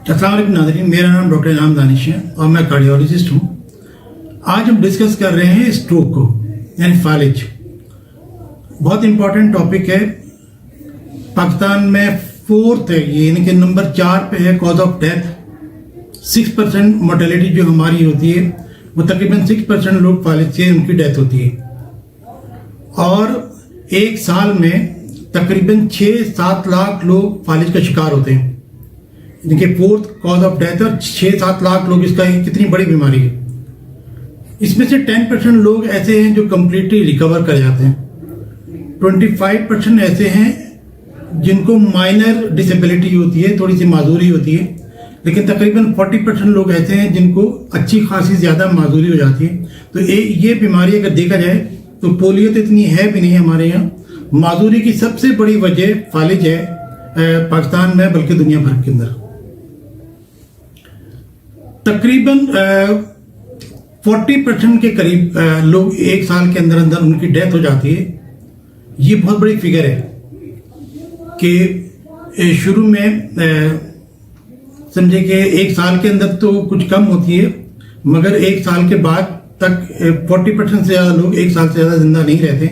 अस्सलाम वालेकुम नाज़रीन, मेरा नाम डॉक्टर इनाम दानिश है और मैं कार्डियोलॉजिस्ट हूँ। आज हम डिस्कस कर रहे हैं स्ट्रोक को यानी फालिज। बहुत इम्पोर्टेंट टॉपिक है। पाकिस्तान में फोर्थ है ये, यानी कि नंबर 4 पे है कॉज ऑफ डेथ। 6% मोर्टेलिटी जो हमारी होती है वो तकरीबन 6% लोग फालिज से उनकी डेथ होती है। और एक साल में तकरीबन 6-7 लाख लोग फालिज का शिकार होते हैं। इनके फोर्थ कॉज ऑफ डेथ और 6-7 लाख लोग, इसका कितनी बड़ी बीमारी है। इसमें से 10% लोग ऐसे हैं जो कम्प्लीटली रिकवर कर जाते हैं। 25% ऐसे हैं जिनको माइनर डिसेबिलिटी होती है, थोड़ी सी माजूरी होती है। लेकिन तकरीबन 40% लोग ऐसे हैं जिनको अच्छी खासी ज़्यादा माजूरी हो जाती है। तो ये बीमारी अगर देखा जाए तो पोलियो तो इतनी है भी नहीं हमारे यहाँ। माजूरी की सबसे बड़ी वजह फालिज है पाकिस्तान में, बल्कि दुनिया भर के अंदर। तकरीबन 40% के करीब लोग एक साल के अंदर अंदर उनकी डेथ हो जाती है। ये बहुत बड़ी फिगर है कि शुरू में समझे कि एक साल के अंदर तो कुछ कम होती है, मगर एक साल के बाद तक 40% से ज़्यादा लोग एक साल से ज़्यादा जिंदा नहीं रहते।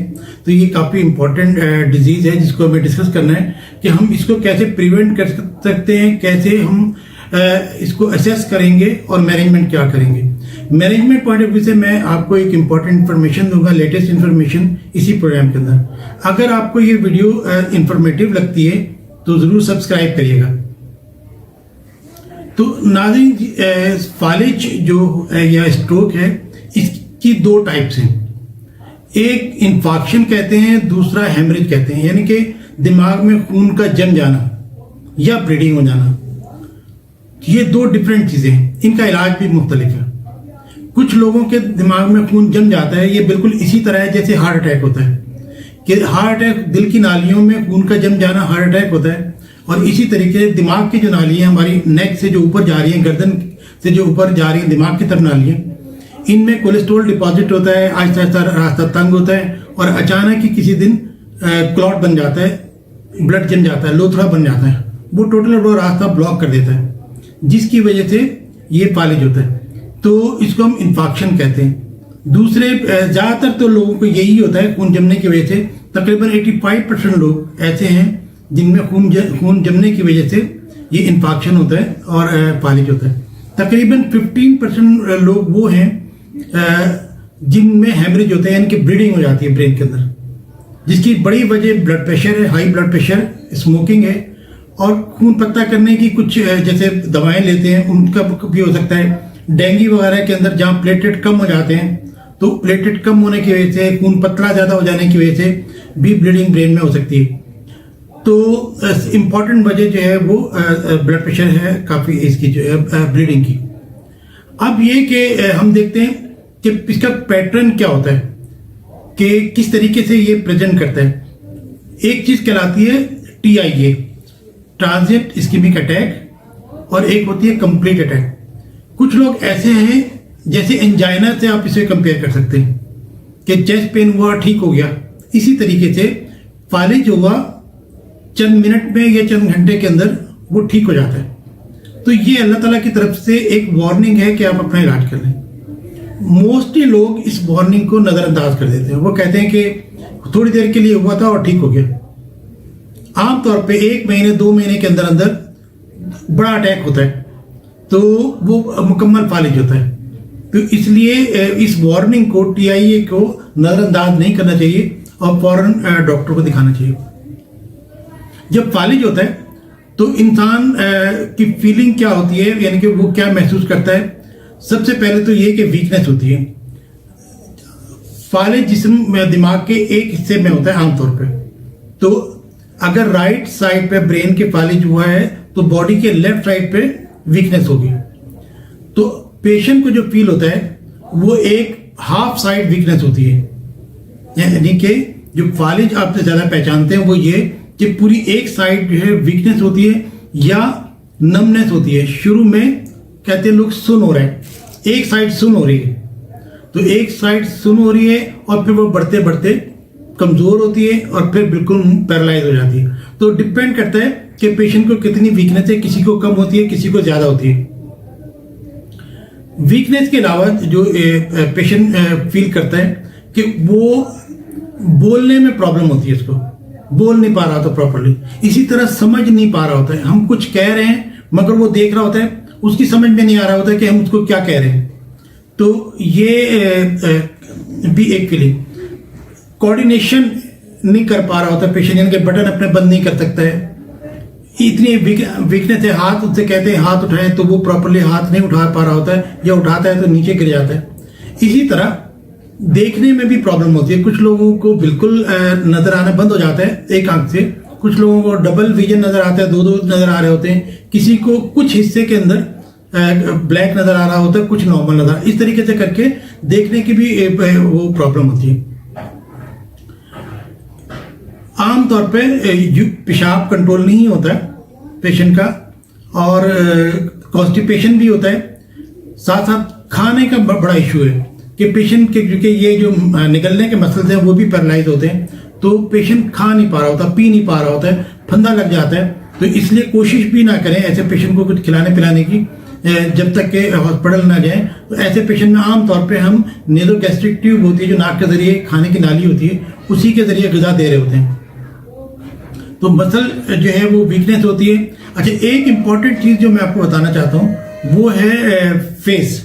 तो ये काफ़ी इंपॉर्टेंट डिजीज़ है जिसको हमें डिस्कस करना है कि हम इसको कैसे प्रिवेंट कर सकते हैं, कैसे हम इसको असेस करेंगे और मैनेजमेंट क्या करेंगे। मैनेजमेंट पॉइंट ऑफ व्यू से मैं आपको एक इम्पॉर्टेंट इन्फॉर्मेशन दूंगा, लेटेस्ट इन्फॉर्मेशन इसी प्रोग्राम के अंदर। अगर आपको ये वीडियो इंफॉर्मेटिव लगती है तो ज़रूर सब्सक्राइब करिएगा। तो नाज़रीन, फालिज जो या स्ट्रोक है, इसकी 2 टाइप्स हैं। एक इन्फॉक्शन कहते हैं, दूसरा हेमरेज कहते हैं, यानी कि दिमाग में खून का जम जाना या ब्लीडिंग हो जाना। ये 2 डिफरेंट चीज़ें हैं, इनका इलाज भी मुख्तलिफ है। कुछ लोगों के दिमाग में खून जम जाता है, ये बिल्कुल इसी तरह है जैसे हार्ट अटैक होता है कि हार्ट अटैक, दिल की नालियों में खून का जम जाना हार्ट अटैक होता है। और इसी तरीके से दिमाग की जो नालियाँ हमारी नेक से जो ऊपर जा रही हैं, गर्दन से जो ऊपर जा रही हैं दिमाग की तरफ नालियाँ, इनमें कोलेस्ट्रॉल डिपॉजिट होता है, आहिस्ता आहिस्ता रास्ता तंग होता है और अचानक ही किसी दिन क्लॉट बन जाता है, ब्लड जम जाता है, लोथड़ा बन जाता है। वो टोटल वो रास्ता ब्लॉक कर देता है, जिसकी वजह से ये फालिज होता है। तो इसको हम इन्फॉक्शन कहते हैं। दूसरे ज़्यादातर तो लोगों को यही होता है खून जमने की वजह से। तकरीबन 85% लोग ऐसे हैं जिनमें खून जमने की वजह से ये इन्फॉक्शन होता है और फालिज होता है। तकरीबन 15% लोग वो हैं जिनमें हेमरेज होता है, यानी कि ब्लीडिंग हो जाती है ब्रेन के अंदर, जिसकी बड़ी वजह ब्लड प्रेशर है, हाई ब्लड प्रेशर, स्मोकिंग है और खून पतला करने की कुछ जैसे दवाएं लेते हैं उनका भी हो सकता है। डेंगू वगैरह के अंदर जहाँ प्लेटलेट कम हो जाते हैं, तो प्लेटलेट कम होने की वजह से, खून पतला ज़्यादा हो जाने की वजह से भी ब्लीडिंग ब्रेन में हो सकती है। तो इम्पॉर्टेंट वजह जो है वो ब्लड प्रेशर है काफ़ी, इसकी जो है ब्लीडिंग की। अब ये कि हम देखते हैं कि इसका पैटर्न क्या होता है कि किस तरीके से ये प्रेजेंट करता है। एक चीज़ कहलाती है TIA, ट्रांजिट इस्केमिक अटैक, और एक होती है कंप्लीट अटैक। कुछ लोग ऐसे हैं जैसे एंजाइना से आप इसे कंपेयर कर सकते हैं कि चेस्ट पेन हुआ ठीक हो गया। इसी तरीके से फालिज हुआ, चंद मिनट में या चंद घंटे के अंदर वो ठीक हो जाता है। तो ये अल्लाह ताला की तरफ से एक वार्निंग है कि आप अपना इलाज कर लें। मोस्टली लोग इस वार्निंग को नज़रअंदाज कर देते हैं। वो कहते हैं कि थोड़ी देर के लिए हुआ था और ठीक हो गया। आमतौर पे 1 महीने 2 महीने के अंदर अंदर बड़ा अटैक होता है, तो वो मुकम्मल फालिज होता है। तो इसलिए इस वार्निंग को, TIA को नज़रअंदाज नहीं करना चाहिए और फौरन डॉक्टर को दिखाना चाहिए। जब फालिज होता है तो इंसान की फीलिंग क्या होती है, यानी कि वो क्या महसूस करता है। सबसे पहले तो ये कि वीकनेस होती है। फालिज जिस्म में दिमाग के एक हिस्से में होता है आमतौर पे। तो अगर राइट साइड पे ब्रेन के फालिज हुआ है तो बॉडी के लेफ्ट साइड पे वीकनेस होगी। तो पेशेंट को जो फील होता है वो एक हाफ साइड वीकनेस होती है, यानी कि जो फालिज आपसे ज़्यादा पहचानते हैं वो ये कि पूरी एक साइड जो है वीकनेस होती है या नमनेस होती है। शुरू में कहते हैं लोग सुन हो रहा है, एक साइड सुन हो रही है, तो एक साइड सुन हो रही है और फिर वो बढ़ते बढ़ते कमज़ोर होती है और फिर बिल्कुल पैरालाइज हो जाती है। तो डिपेंड करता है कि पेशेंट को कितनी वीकनेस है, किसी को कम होती है, किसी को ज़्यादा होती है। वीकनेस के अलावा जो पेशेंट फील करता है कि वो बोलने में प्रॉब्लम होती है, उसको बोल नहीं पा रहा होता प्रॉपरली, इसी तरह समझ नहीं पा रहा होता है, हम कुछ कह रहे हैं मगर वो देख रहा होता है, उसकी समझ में नहीं आ रहा होता है कि हम उसको क्या कह रहे हैं। तो ये भी एक फीलिंग। कोऑर्डिनेशन नहीं कर पा रहा होता पेशेंट, यानी कि बटन अपने बंद नहीं कर सकता है, इतनी वीकनेस है। हाथ उससे कहते हैं हाथ उठाएं तो वो प्रॉपरली हाथ नहीं उठा पा रहा होता है, या उठाता है तो नीचे गिर जाता है। इसी तरह देखने में भी प्रॉब्लम होती है, कुछ लोगों को बिल्कुल नजर आना बंद हो जाता है एक आंख से, कुछ लोगों को डबल विजन नजर आता है, दो नजर आ रहे होते हैं, किसी को कुछ हिस्से के अंदर ब्लैक नजर आ रहा होता है, कुछ नॉर्मल नजर, इस तरीके से करके देखने की भी वो प्रॉब्लम होती है। आमतौर पे पेशाब कंट्रोल नहीं होता है पेशेंट का, और कॉन्स्टिपेशन भी होता है, साथ साथ खाने का बड़ा इशू है कि पेशेंट के, क्योंकि ये जो निगलने के मसल्स हैं वो भी पैरालाइज होते हैं, तो पेशेंट खा नहीं पा रहा होता, पी नहीं पा रहा होता है, फंदा लग जाता है। तो इसलिए कोशिश भी ना करें ऐसे पेशेंट को कुछ खिलाने पिलाने की जब तक के हॉस्पिटल ना जाएं। तो ऐसे पेशेंट में आमतौर पे हम नेज़ोगैस्ट्रिक ट्यूब होती है जो नाक के जरिए खाने की नाली होती है, उसी के जरिए ग़िज़ा दे रहे होते हैं। तो मसल जो है वो वीकनेस होती है। अच्छा, एक इम्पॉर्टेंट चीज़ जो मैं आपको बताना चाहता हूँ वो है फेस,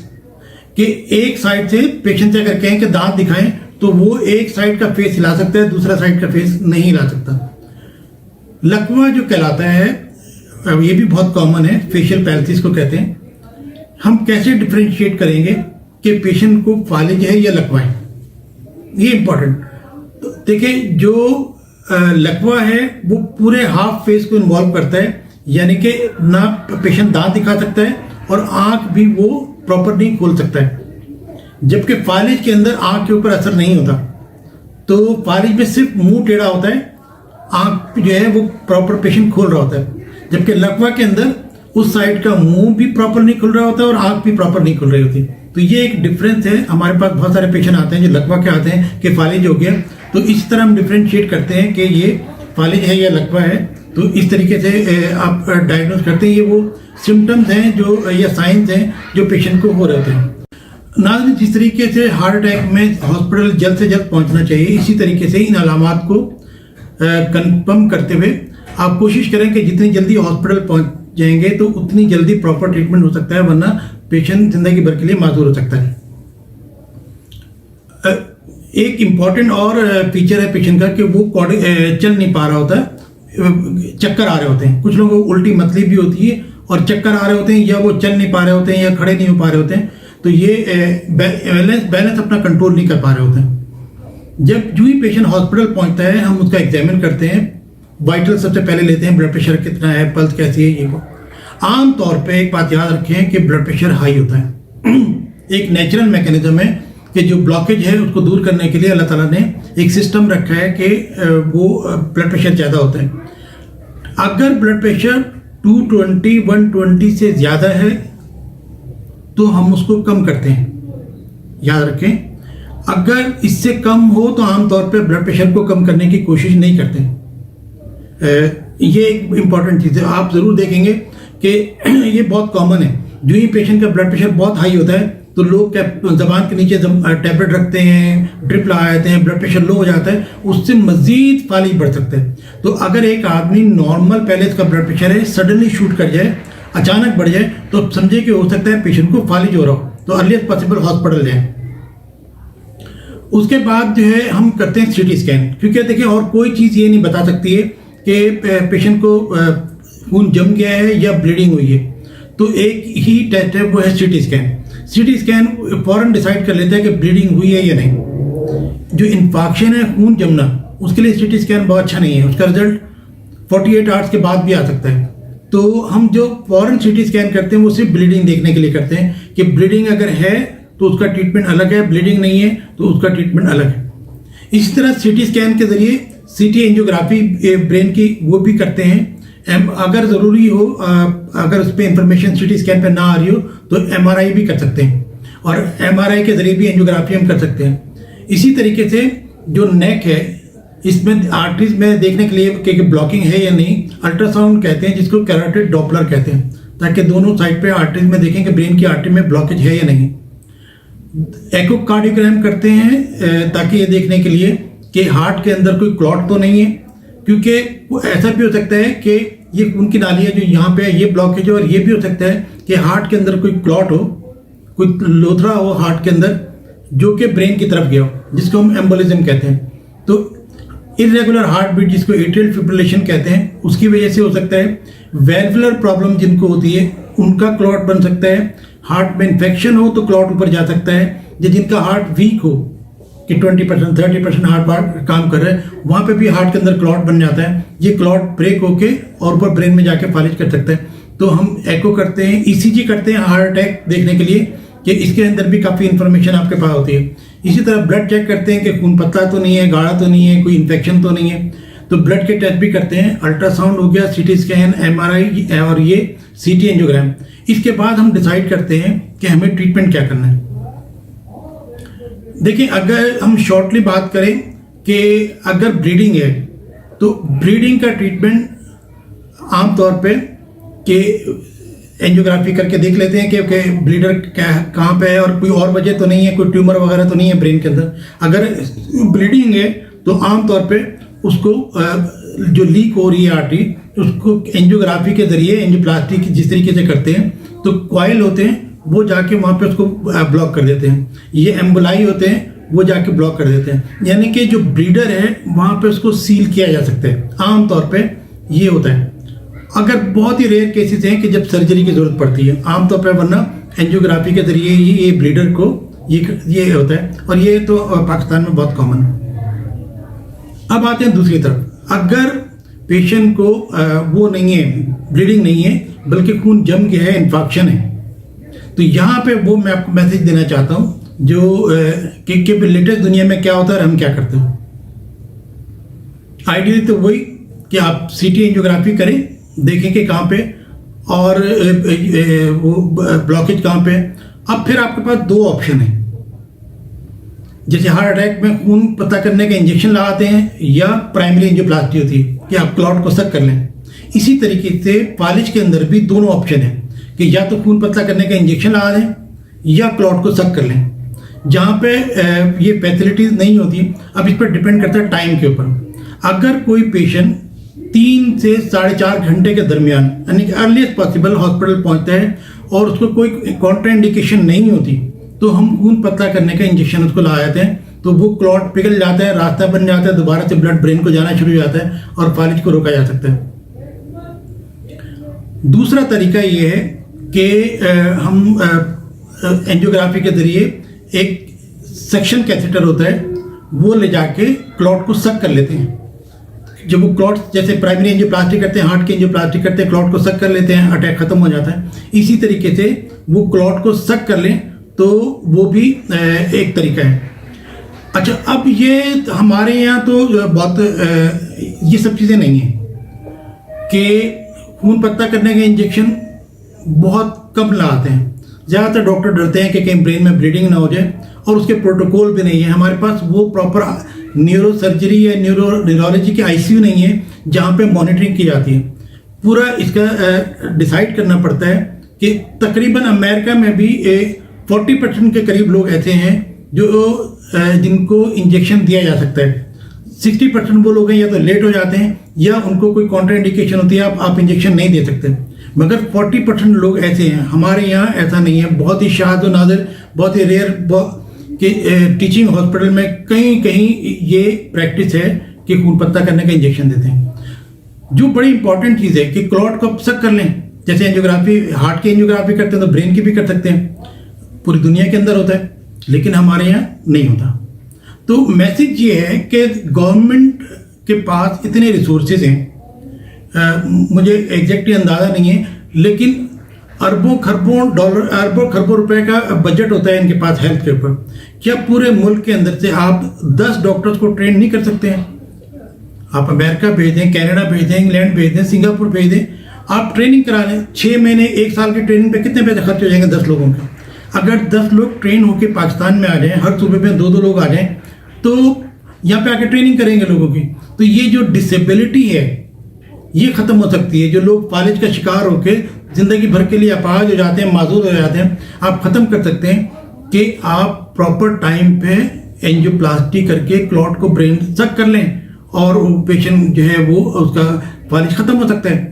कि एक साइड से पेशेंट से अगर कहें कि दांत दिखाएं तो वो एक साइड का फेस हिला सकता है, दूसरा साइड का फेस नहीं हिला सकता। लकवा जो कहलाता है, ये भी बहुत कॉमन है, फेशियल पैरालिसिस को कहते हैं। हम कैसे डिफरेंशिएट करेंगे कि पेशेंट को फालिज है या लकवा है, ये इंपॉर्टेंट। तो देखिए, जो लकवा है वो पूरे हाफ फेस को इन्वॉल्व करता है, यानी कि ना पेशेंट दांत दिखा सकता है और आंख भी वो प्रॉपर नहीं खोल सकता है, जबकि फालिज के अंदर आंख के ऊपर असर नहीं होता। तो फालिज में सिर्फ मुंह टेढ़ा होता है, आंख जो है वो प्रॉपर पेशेंट खोल रहा होता है, जबकि लकवा के अंदर उस साइड का मुंह भी प्रॉपर नहीं खुल रहा होता और आंख भी प्रॉपर नहीं खुल रही होती। तो ये एक डिफरेंस है। हमारे पास बहुत सारे पेशेंट आते हैं जो लकवा के आते हैं कि फालिज हो गया, तो इस तरह हम डिफरेंशिएट करते हैं कि ये फालिज है या लकवा है। तो इस तरीके से आप डायग्नोज करते हैं। ये वो सिम्टम्स हैं जो, या साइंस हैं जो पेशेंट को हो रहे होते हैं। नाज़रीन, जिस तरीके से हार्ट अटैक में हॉस्पिटल जल्द से जल्द पहुंचना चाहिए, इसी तरीके से इन अलामात को कंफर्म करते हुए आप कोशिश करें कि जितनी जल्दी हॉस्पिटल पहुंच जाएंगे तो उतनी जल्दी प्रॉपर ट्रीटमेंट हो सकता है, वरना पेशेंट जिंदगी भर के लिए माजूर हो सकता है। एक इम्पॉर्टेंट और फीचर है पेशेंट का कि वो चल नहीं पा रहा होता है, चक्कर आ रहे होते हैं। कुछ लोगों को उल्टी मतली भी होती है और चक्कर आ रहे होते हैं, या वो चल नहीं पा रहे होते हैं या खड़े नहीं हो पा रहे होते हैं। तो ये बैलेंस अपना कंट्रोल नहीं कर पा रहे होते हैं। जब जो ही पेशेंट हॉस्पिटल पहुंचता है, हम उसका एग्जामिन करते हैं, वाइटल सबसे पहले लेते हैं, ब्लड प्रेशर कितना है, पल्स कैसी है, ये वो। आम तौर पे एक बात याद रखें कि ब्लड प्रेशर हाई होता है। एक नेचुरल मैकेनिज्म है कि जो ब्लॉकेज है उसको दूर करने के लिए अल्लाह ताला ने एक सिस्टम रखा है कि वो ब्लड प्रेशर ज़्यादा होता है। अगर ब्लड प्रेशर 220 120 से ज़्यादा है तो हम उसको कम करते हैं, याद रखें। अगर इससे कम हो तो आमतौर पे ब्लड प्रेशर को कम करने की कोशिश नहीं करते। ये एक इम्पॉर्टेंट चीज़ है। आप ज़रूर देखेंगे कि ये बहुत कॉमन है। जो ही पेशेंट का ब्लड प्रेशर बहुत हाई होता है तो लोग जबान के नीचे टैबलेट रखते हैं, ड्रिप लगा देते हैं, ब्लड प्रेशर लो हो जाता है, उससे मजीद फालिज बढ़ सकता है। तो अगर एक आदमी नॉर्मल पहले इसका ब्लड प्रेशर है, सडनली शूट कर जाए, अचानक बढ़ जाए, तो समझे कि हो सकता है पेशेंट को फालिज हो रहा हो, तो अर्लीस्ट पॉसिबल हॉस्पिटल जाए। उसके बाद जो है हम करते हैं सीटी स्कैन, क्योंकि देखिए और कोई चीज़ ये नहीं बता सकती है कि पेशेंट को खून जम गया है या ब्लीडिंग हुई है। तो एक ही टेस्ट है, वो है सीटी स्कैन। सीटी स्कैन फौरन डिसाइड कर लेता है कि ब्लीडिंग हुई है या नहीं। जो इन्फेक्शन है, खून जमना, उसके लिए सीटी स्कैन बहुत अच्छा नहीं है, उसका रिजल्ट 48 आवर्स के बाद भी आ सकता है। तो हम जो फौरन सीटी स्कैन करते हैं वो सिर्फ ब्लीडिंग देखने के लिए करते हैं कि ब्लीडिंग अगर है तो उसका ट्रीटमेंट अलग है, ब्लीडिंग नहीं है तो उसका ट्रीटमेंट अलग है। इसी तरह सीटी स्कैन के जरिए सीटी एंजियोग्राफी ब्रेन की वो भी करते हैं। अगर ज़रूरी हो, अगर उस पर इंफॉर्मेशन सीटी स्कैन पे ना आ रही हो तो एमआरआई भी कर सकते हैं, और एमआरआई के जरिए भी एंजियोग्राफी हम कर सकते हैं। इसी तरीके से जो नेक है, इसमें आर्टरीज में देखने के लिए कि ब्लॉकिंग है या नहीं, अल्ट्रासाउंड कहते हैं जिसको कैरोटिड डॉपलर कहते हैं, ताकि दोनों साइड पे आर्टरीज में देखें कि ब्रेन की आर्टरी में ब्लॉकेज है या नहीं। एकोकार्डियोग्राम करते हैं ताकि ये देखने के लिए कि हार्ट के अंदर कोई क्लॉट तो नहीं है, क्योंकि ऐसा भी हो सकता है कि ये खून की नाली है जो यहाँ पे है ये ब्लॉकेज है, और ये भी हो सकता है कि हार्ट के अंदर कोई क्लॉट हो, कोई लोथड़ा हो हार्ट के अंदर जो कि ब्रेन की तरफ गया हो, जिसको हम एम्बोलिज्म कहते हैं। तो इरेगुलर हार्ट बीट जिसको एट्रियल फिब्रिलेशन कहते हैं उसकी वजह से हो सकता है। वेल्वुलर प्रॉब्लम जिनको होती है उनका क्लॉट बन सकता है। हार्ट में इन्फेक्शन हो तो क्लॉट ऊपर जा सकता है। जिनका हार्ट वीक हो कि 20% 30% हार्ट काम कर रहा है, वहाँ पे भी हार्ट के अंदर क्लॉट बन जाता है। ये क्लॉट ब्रेक होके और ऊपर ब्रेन में जाके फालिज कर सकता है। तो हम एको करते हैं, ईसीजी करते हैं हार्ट अटैक देखने के लिए कि इसके अंदर भी काफ़ी इंफॉर्मेशन आपके पास होती है। इसी तरह ब्लड चेक करते हैं कि खून पतला तो नहीं है, गाढ़ा तो नहीं है, कोई इन्फेक्शन तो नहीं है, तो ब्लड के टेस्ट भी करते हैं। अल्ट्रासाउंड हो गया, सीटी स्कैन, एमआरआई और ये सीटी एंजियोग्राम। इसके बाद हम डिसाइड करते हैं कि हमें ट्रीटमेंट क्या करना है। देखिए, अगर हम शॉर्टली बात करें कि अगर ब्लीडिंग है तो ब्लीडिंग का ट्रीटमेंट आमतौर पे कि एंजियोग्राफी करके देख लेते हैं कि ब्लीडर कहाँ पे है और कोई और वजह तो नहीं है, कोई ट्यूमर वगैरह तो नहीं है ब्रेन के अंदर। अगर ब्लीडिंग है तो आमतौर पे उसको जो लीक हो रही है आर्टरी उसको एंजियोग्राफी के जरिए, एंजियोप्लास्टी जिस तरीके से करते हैं तो कॉइल होते हैं वो जाके वहाँ पे उसको ब्लॉक कर देते हैं। ये एम्बोलाई होते हैं वो जाके ब्लॉक कर देते हैं। यानी कि जो ब्लीडर है वहाँ पे उसको सील किया जा सकता है। आमतौर पे ये होता है। अगर बहुत ही रेयर केसेस हैं कि जब सर्जरी की जरूरत पड़ती है, आमतौर पर वरना एंजियोग्राफी के जरिए ही ये ब्लीडर को ये होता है, और ये तो पाकिस्तान में बहुत कॉमन है। अब आते हैं दूसरी तरफ। अगर पेशेंट को वो नहीं है, ब्लीडिंग नहीं है, बल्कि खून जम गया है, इन्फेक्शन है, तो यहाँ पे वो मैं आपको मैसेज देना चाहता हूँ जो कि लेटेस्ट दुनिया में क्या होता है और हम क्या करते हैं। आइडियली तो वही कि आप सीटी एंजियोग्राफी करें, देखें कि कहाँ पे और वो ब्लॉकेज कहाँ पे। अब फिर आपके पास दो ऑप्शन है, जैसे हार्ट अटैक में खून पता करने का इंजेक्शन लगाते हैं या प्राइमरी एंजियोप्लास्टी होती है कि आप क्लॉट को सक कर लें। इसी तरीके से फालिज के अंदर भी दोनों ऑप्शन है कि या तो खून पतला करने का इंजेक्शन लगा दें या क्लॉट को सक कर लें। जहाँ पे ये फैसिलिटीज नहीं होती, अब इस पर डिपेंड करता है टाइम के ऊपर। अगर कोई पेशेंट 3 से 4.5 घंटे के दरमियान यानी कि अर्लीस्ट पॉसिबल हॉस्पिटल पहुंचता है और उसको कोई कॉन्ट्राइंडिकेशन नहीं होती, तो हम खून पतला करने का इंजेक्शन उसको लगा देते हैं। तो वो क्लॉट पिघल जाता है, रास्ता बन जाता है, दोबारा से ब्लड ब्रेन को जाना शुरू हो जाता है और फालिज को रोका जा सकता है। दूसरा तरीका ये है कि हम एंजियोग्राफी के जरिए एक सेक्शन कैथेटर होता है वो ले जाके क्लॉट को सक कर लेते हैं। जब वो क्लॉट, जैसे प्राइमरी एंजियोप्लास्टी करते हैं, हार्ट की एंजियोप्लास्टी करते हैं, क्लॉट को सक कर लेते हैं, अटैक खत्म हो जाता है। इसी तरीके से वो क्लॉट को सक कर लें तो वो भी एक तरीका है। अच्छा, अब ये हमारे यहाँ तो बहुत ये सब चीज़ें नहीं हैं कि खून पतला करने के इंजेक्शन बहुत कम लगाते हैं। ज़्यादातर डॉक्टर डरते हैं कि कहीं ब्रेन में ब्लीडिंग ना हो जाए, और उसके प्रोटोकॉल भी नहीं है हमारे पास। वो प्रॉपर न्यूरो सर्जरी या न्यूरोलॉजी की आईसीयू नहीं है जहाँ पे मॉनिटरिंग की जाती है। पूरा इसका डिसाइड करना पड़ता है कि तकरीबन अमेरिका में भी 40% के करीब लोग ऐसे हैं जो जिनको इंजेक्शन दिया जा सकता है। 60% वो लोग हैं या तो लेट हो जाते हैं या उनको कोई कॉन्ट्राइंडिकेशन होती है, आप इंजेक्शन नहीं दे सकते। मगर 40% लोग ऐसे हैं। हमारे यहाँ ऐसा नहीं है। बहुत ही शाद व नादिर, बहुत ही रेयर कि टीचिंग हॉस्पिटल में कहीं कहीं ये प्रैक्टिस है कि खून पतला करने का इंजेक्शन देते हैं। जो बड़ी इंपॉर्टेंट चीज़ है कि क्लॉट को सक कर लें। जैसे एंजियोग्राफी, हार्ट की एंजियोग्राफी करते हैं तो ब्रेन की भी कर सकते हैं। पूरी दुनिया के अंदर होता है, लेकिन हमारे यहाँ नहीं होता। तो मैसेज ये है कि गवर्नमेंट के पास इतने रिसोर्सेज हैं, मुझे एग्जैक्टली अंदाज़ा नहीं है, लेकिन अरबों खरबों डॉलर, अरबों खरबों रुपए का बजट होता है इनके पास हेल्थ के ऊपर। क्या पूरे मुल्क के अंदर से आप 10 डॉक्टर्स को ट्रेन नहीं कर सकते हैं? आप अमेरिका भेज दें, कनाडा भेज दें, इंग्लैंड भेज दें, सिंगापुर भेज दें, आप ट्रेनिंग करा लें। 6 महीने 1 साल की ट्रेनिंग पे कितने पैसे खर्च हो जाएंगे 10 लोगों के? अगर 10 लोग ट्रेन होकर पाकिस्तान में आ जाएं, हर सूबे में 2-2 लोग आ जाएं, तो यहाँ पे आके ट्रेनिंग करेंगे लोगों की। तो ये जो डिसेबिलिटी है ये ख़त्म हो सकती है। जो लोग फालिज का शिकार होकर ज़िंदगी भर के लिए अपाहज हो जाते हैं, माजूर हो जाते हैं, आप ख़त्म कर सकते हैं कि आप प्रॉपर टाइम पे एंजियोप्लास्टी करके क्लॉट को ब्रेन सक कर लें और पेशेंट जो है वो उसका फालिज ख़त्म हो सकता है।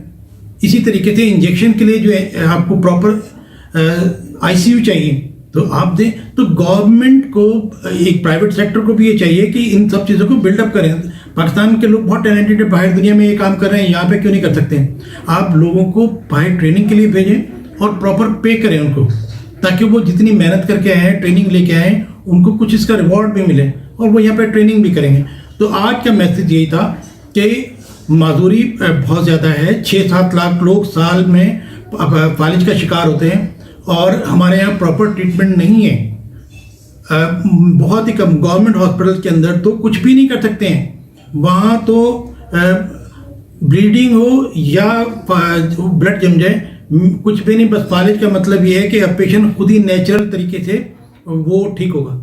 इसी तरीके से इंजेक्शन के लिए जो है आपको प्रॉपर आईसीयू चाहिए तो आप दें। तो गवर्नमेंट को, एक प्राइवेट सेक्टर को भी ये चाहिए कि इन सब चीज़ों को बिल्डअप करें। पाकिस्तान के लोग बहुत टैलेंटेड है, बाहर दुनिया में ये काम कर रहे हैं, यहाँ पे क्यों नहीं कर सकते हैं? आप लोगों को बाहर ट्रेनिंग के लिए भेजें और प्रॉपर पे करें उनको, ताकि वो जितनी मेहनत करके आए हैं, ट्रेनिंग लेके आए हैं, उनको कुछ इसका रिवॉर्ड भी मिले और वो यहाँ पे ट्रेनिंग भी करेंगे। तो आज का मैसेज यही था कि माजूरी बहुत ज़्यादा है। 6-7 लाख लोग साल में फालिज का शिकार होते हैं और हमारे यहाँ प्रॉपर ट्रीटमेंट नहीं है। बहुत ही कम गवर्नमेंट हॉस्पिटल के अंदर तो कुछ भी नहीं कर सकते हैं। वहाँ तो ब्लीडिंग हो या ब्लड जम जाए, कुछ भी नहीं, बस फालिज का मतलब ये है कि अब पेशेंट खुद ही नेचुरल तरीके से वो ठीक होगा।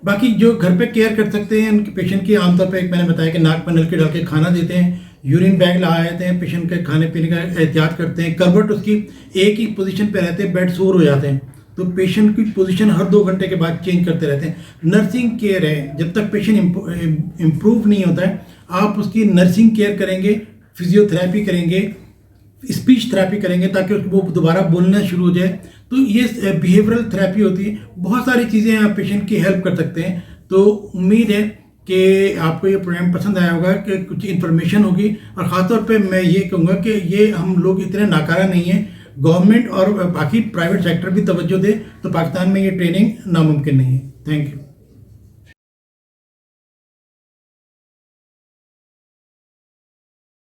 बाकी जो घर पे केयर कर सकते हैं उनके पेशेंट की, आमतौर पे मैंने बताया कि नाक में नलके डाल के खाना देते हैं, यूरिन बैग लगा देते हैं, पेशेंट के खाने पीने का एहतियात करते हैं, करवट उसकी एक ही पोजीशन पे रहते हैं, बेड सोर हो जाते हैं तो पेशेंट की पोजीशन हर 2 घंटे के बाद चेंज करते रहते हैं। नर्सिंग केयर है, जब तक पेशेंट इम्प्रूव नहीं होता है आप उसकी नर्सिंग केयर करेंगे, फिजियोथेरेपी करेंगे, स्पीच थेरेपी करेंगे ताकि वो दोबारा बोलना शुरू हो जाए। तो ये बिहेवियरल थेरेपी होती है, बहुत सारी चीज़ें आप पेशेंट की हेल्प कर सकते हैं। तो उम्मीद है कि आपको ये प्रोग्राम पसंद आया होगा, कि कुछ इन्फॉर्मेशन होगी। और ख़ासतौर पे मैं ये कहूँगा कि ये हम लोग इतने नाकारा नहीं हैं, गवर्नमेंट और बाकी प्राइवेट सेक्टर भी तवज्जो दे तो पाकिस्तान में ये ट्रेनिंग नामुमकिन नहीं है। Thank you.